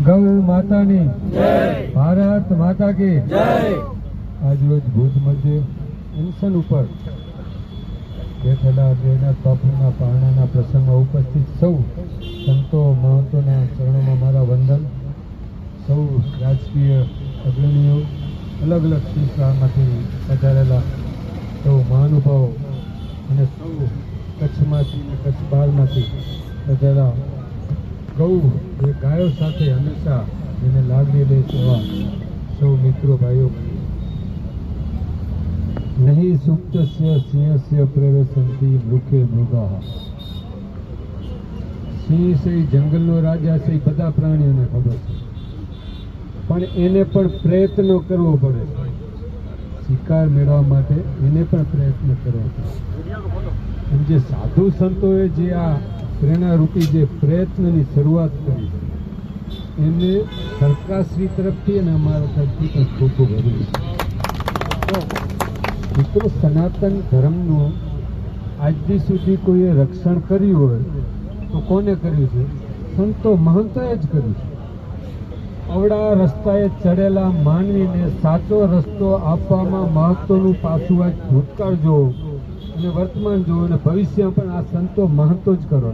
ગૌ માતાની જય, ભારત માતા કી જય। આજરોજ ભુજ મધ્યે અનશન ઉપર બેઠેલા જયનાથ બાપુના પારણાના પ્રસંગમાં ઉપસ્થિત સૌ સંતો મહંતોના ચરણોમાં મારા વંદન। સૌ રાજકીય અગ્રણીઓ, અલગ અલગ સંસ્થામાંથી પધારેલા સૌ મહાનુભાવો અને સૌ કચ્છમાંથી કચ્છ બહારમાંથી પધારેલા ગૌ એ ગાયો સાથે હંમેશા જેને લાગણી લે એવા સૌ મિત્રો ભાઈઓ, નહીં સુપ્તસ્ય સિંહસ્ય પ્રવેશંતિ મૃગે મૃગા। સિંહ છે જંગલનો રાજા છે, બધા પ્રાણીઓને ખબર છે, પણ એને પણ પ્રયત્નો કરવો પડે, શિકાર મેળવવા માટે એને પણ પ્રયત્ન કરવો પડે। અને જે સાધુ સંતોએ જે આ પ્રેરણારૂપી જે પ્રયત્નની શરૂઆત કરી એમને સરકારશ્રી તરફથી અને અમારા તરફથી પણ ખૂબ ખૂબ અભિનંદન। મિત્રો, સનાતન ધર્મનું આજથી સુધી કોઈએ રક્ષણ કર્યું હોય તો કોને કર્યું છે? સંતો મહંતોએ જ કર્યું છે। અવળા રસ્તાએ ચડેલા માનવીને સાચો રસ્તો આપવામાં મહત્વનું પાસું આ ભૂતકાળ જોવો અને વર્તમાન જોવો અને ભવિષ્ય પણ આ સંતો મહંતો જ કરો।